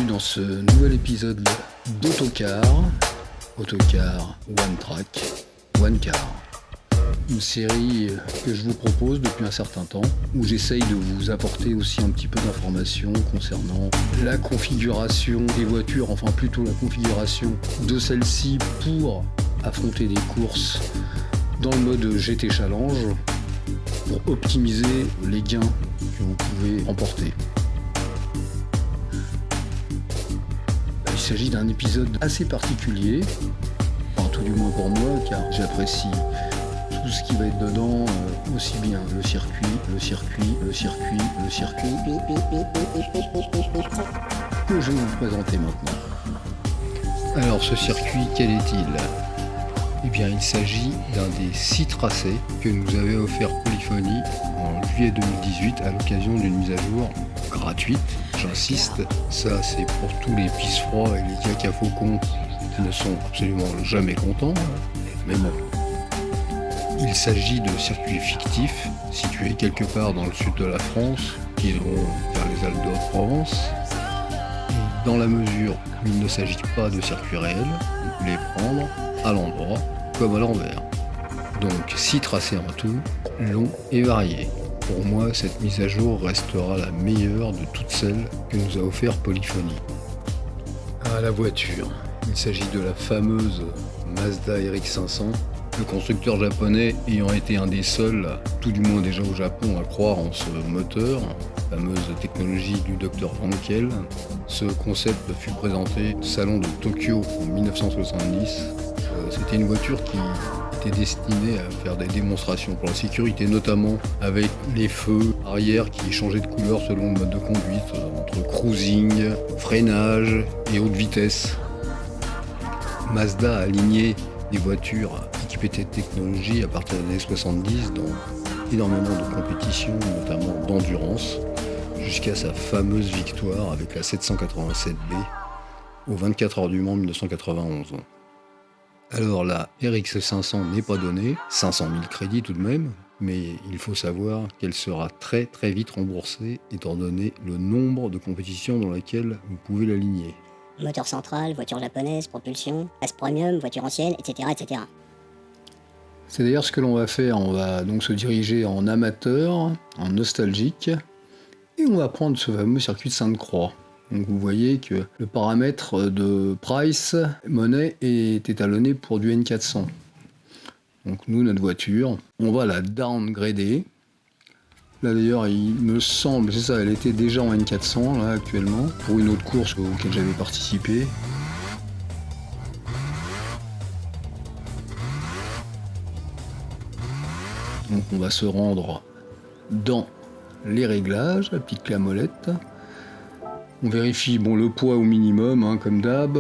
dans ce nouvel épisode d'Autocar, Autocar One Track, One Car. Une série que je vous propose depuis un certain temps, où j'essaye de vous apporter aussi un petit peu d'informations concernant la configuration des voitures, enfin plutôt la configuration de celles-ci pour affronter des courses dans le mode GT Challenge, pour optimiser les gains que vous pouvez remporter. Il s'agit d'un épisode assez particulier, enfin tout du moins pour moi, car j'apprécie tout ce qui va être dedans, aussi bien le circuit que je vais vous présenter maintenant. Alors ce circuit, quel est-il ? Eh bien il s'agit d'un des 6 tracés que nous avait offert Polyphony en juillet 2018 à l'occasion d'une mise à jour gratuite. J'insiste, ça c'est pour tous les pisse-froids et les caca-faucons qui ne sont absolument jamais contents, mais bon. Il s'agit de circuits fictifs situés quelque part dans le sud de la France qui vont vers les Alpes de Haute-Provence. Dans la mesure où il ne s'agit pas de circuits réels, vous pouvez les prendre à l'endroit comme à l'envers. Donc 6 tracés en tout, longs et variés. Pour moi, cette mise à jour restera la meilleure de toutes celles que nous a offert Polyphony. À la voiture, il s'agit de la fameuse Mazda RX-500, le constructeur japonais ayant été un des seuls, tout du moins déjà au Japon, à croire en ce moteur, la fameuse technologie du Dr Wankel. Ce concept fut présenté au salon de Tokyo en 1970. C'était une voiture qui était destinée à faire des démonstrations pour la sécurité, notamment avec les feux arrière qui changeaient de couleur selon le mode de conduite, entre cruising, freinage et haute vitesse. Mazda a aligné des voitures équipées de cette technologie à partir des années 70 dans énormément de compétitions, notamment d'endurance, jusqu'à sa fameuse victoire avec la 787B aux 24 heures du Mans 1991. Alors la RX500 n'est pas donnée, 500 000 crédits tout de même, mais il faut savoir qu'elle sera très très vite remboursée étant donné le nombre de compétitions dans lesquelles vous pouvez l'aligner. Moteur central, voiture japonaise, propulsion, classe premium, voiture ancienne, etc. etc. C'est d'ailleurs ce que l'on va faire, on va donc se diriger en amateur, en nostalgique, et on va prendre ce fameux circuit de Sainte-Croix. Donc vous voyez que le paramètre de price monnaie est étalonné pour du N400. Donc nous, notre voiture, on va la downgrader. Là d'ailleurs, il me semble, c'est ça, elle était déjà en N400 là actuellement, pour une autre course auquel j'avais participé. Donc on va se rendre dans les réglages, la petite clé à molette. On vérifie le poids au minimum, comme d'hab.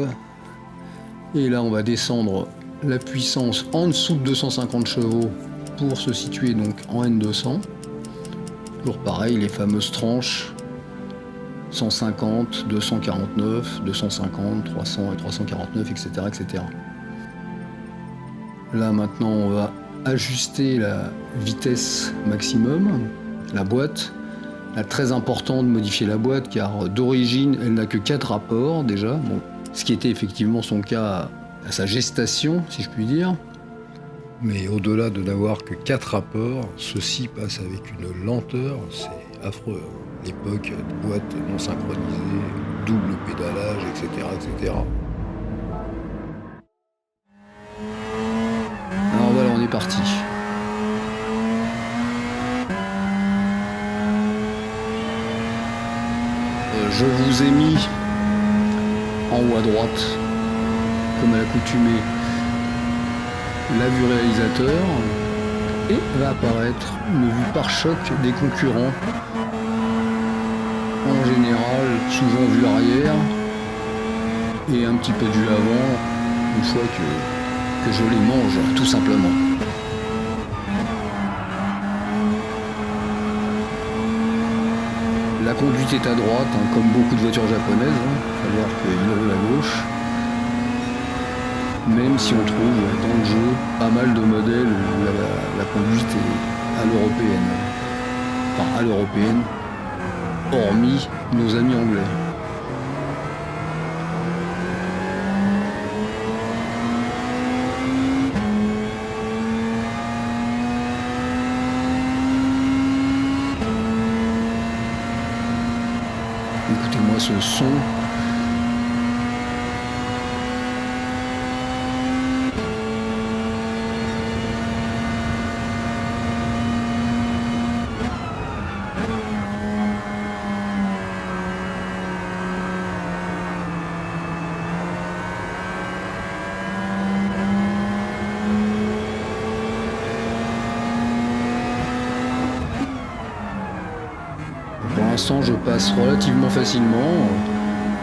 Et là, on va descendre la puissance en dessous de 250 chevaux pour se situer donc en N200. Toujours pareil, les fameuses tranches 150, 249, 250, 300 et 349, etc., etc. Là, maintenant, on va ajuster la vitesse maximum, la boîte. Là, très important de modifier la boîte car d'origine elle n'a que 4 rapports déjà, ce qui était effectivement son cas à sa gestation si je puis dire. Mais au-delà de n'avoir que 4 rapports, ceci passe avec une lenteur, c'est affreux. L'époque de boîtes non synchronisées, double pédalage, etc. etc. Alors voilà, on est parti. Je vous ai mis en haut à droite, comme à l'accoutumée, la vue réalisateur et va apparaître une vue par choc des concurrents. En général, souvent vue arrière et un petit peu de vue avant, une fois que je les mange, tout simplement. La conduite est à droite, comme beaucoup de voitures japonaises, faut savoir qu'il roule à gauche. Même si on trouve dans le jeu pas mal de modèles où la conduite est à l'européenne. Enfin, à l'européenne, hormis nos amis anglais. pas ce son. Pour l'instant, je passe relativement facilement.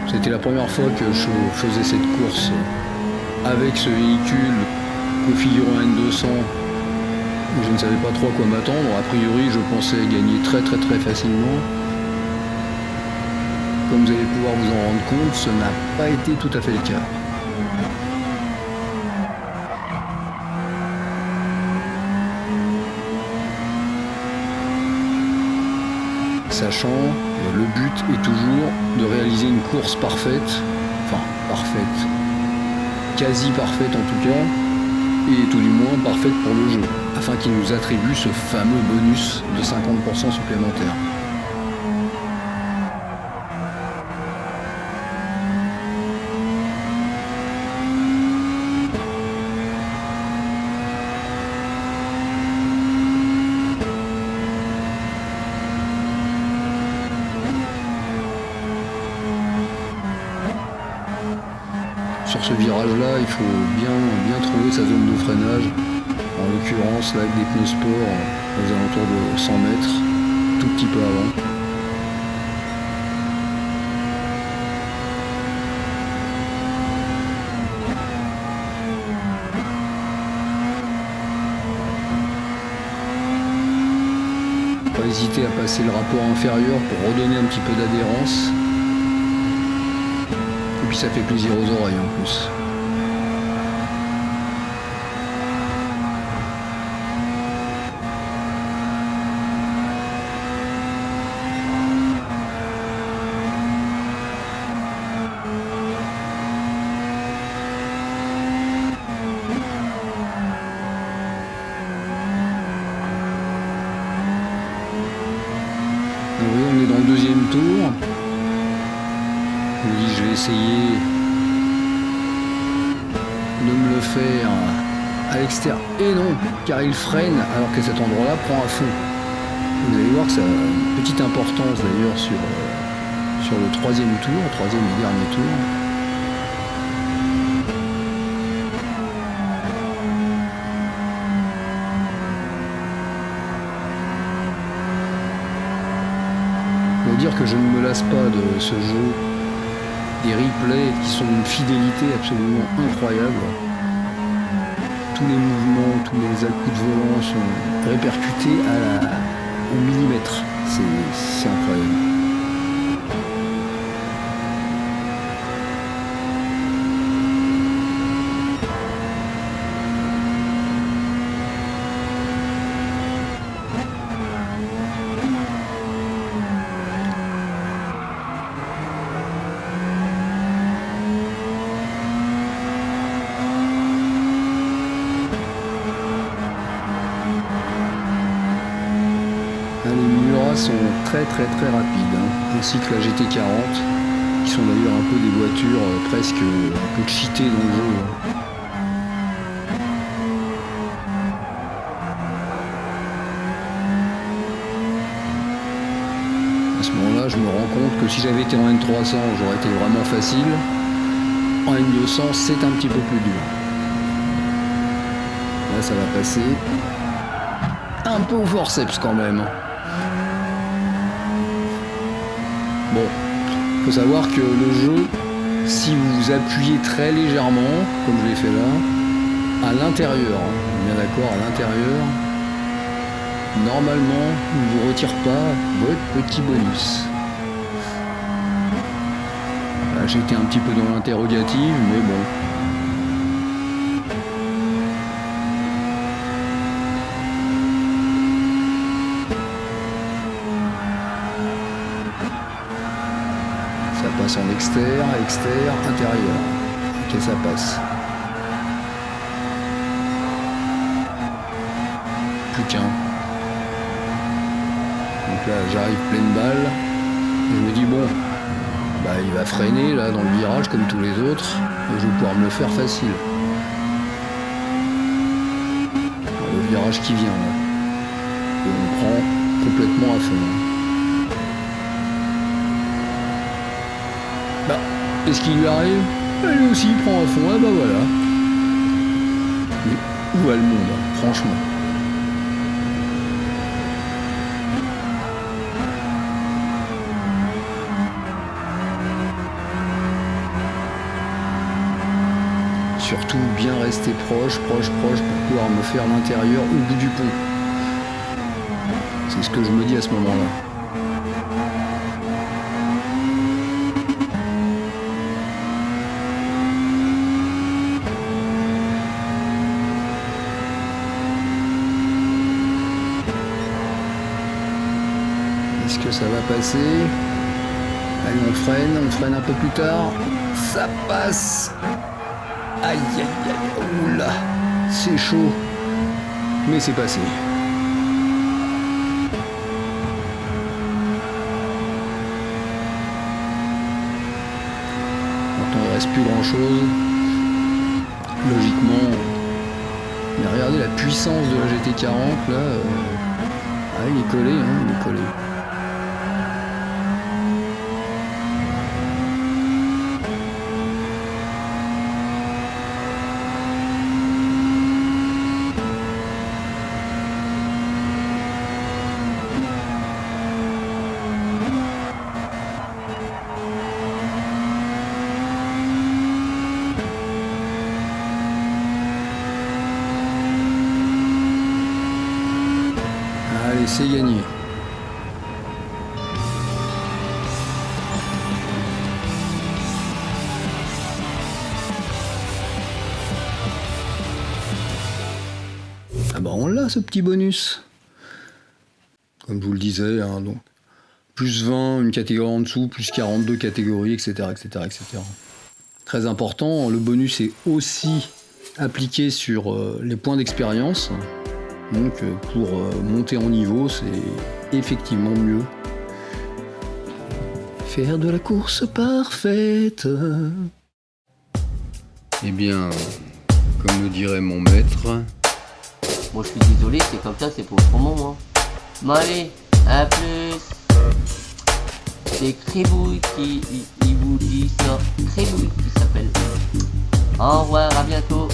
C'était la première fois que je faisais cette course avec ce véhicule configuré N200. Je ne savais pas trop à quoi m'attendre. A priori, je pensais gagner très facilement. Comme vous allez pouvoir vous en rendre compte, ce n'a pas été tout à fait le cas. Sachant, le but est toujours de réaliser une course parfaite, enfin parfaite, quasi parfaite en tout cas, et tout du moins parfaite pour le jeu, afin qu'il nous attribue ce fameux bonus de 50% supplémentaire. Sur ce virage-là, il faut bien trouver sa zone de freinage. En l'occurrence, là, avec des pneus sport aux alentours de 100 mètres, tout petit peu avant. Pas hésiter à passer le rapport inférieur pour redonner un petit peu d'adhérence. Et puis ça fait plaisir aux oreilles en plus. Oui, on est dans le deuxième tour. Oui, je vais essayer de me le faire à l'extérieur. Et non, car il freine alors que cet endroit-là prend à fond. Vous allez voir que ça a une petite importance d'ailleurs sur le troisième et dernier tour. Je dois dire que je ne me lasse pas de ce jeu. Des replays qui sont d'une fidélité absolument incroyable. Tous les mouvements, tous les coups de volant sont répercutés au millimètre. C'est incroyable. Les Miura sont très rapides, ainsi que la GT40, qui sont d'ailleurs un peu des voitures presque un peu cheatées dans le jeu. À ce moment-là, je me rends compte que si j'avais été en N300, j'aurais été vraiment facile. En N200, c'est un petit peu plus dur. Là, ça va passer un peu au forceps quand même. Bon, faut savoir que le jeu, si vous appuyez très légèrement, comme je l'ai fait là, à l'intérieur, bien d'accord, à l'intérieur, normalement, il ne vous retire pas votre petit bonus. Là, j'étais un petit peu dans l'interrogative, mais bon. Ça passe en extérieur, intérieur. Ok, ça passe. Plus qu'un. Donc là, j'arrive pleine balle. Et je me dis, bon, bah, il va freiner là dans le virage comme tous les autres, et je vais pouvoir me le faire facile. Le virage qui vient là, et on prend complètement à fond. Bah, est-ce qu'il lui arrive? Lui aussi il prend à fond, ah bah voilà. Mais où va le monde, hein, franchement? Surtout bien rester proche pour pouvoir me faire l'intérieur au bout du pont. C'est ce que je me dis à ce moment-là. Est-ce que ça va passer? Allez, on freine un peu plus tard. Ça passe! Aïe aïe aïe, oula, c'est chaud, mais c'est passé. Maintenant il reste plus grand chose, logiquement. Mais regardez la puissance de la GT40 là, ah, il est collé, hein, il est collé. Allez, c'est gagné. Ah bah on l'a ce petit bonus. Comme je vous le disais, hein, donc plus 20, une catégorie en dessous, plus 42 catégories, etc., etc., etc. Très important, le bonus est aussi appliqué sur les points d'expérience. Donc pour monter en niveau, c'est effectivement mieux. Faire de la course parfaite. Eh bien, comme le dirait mon maître... Moi je suis désolé, c'est comme ça, c'est pas autrement. Hein. Bon allez, à plus. C'est Crébouille qui vous dit ça. Crébouille qui s'appelle. Au revoir, à bientôt.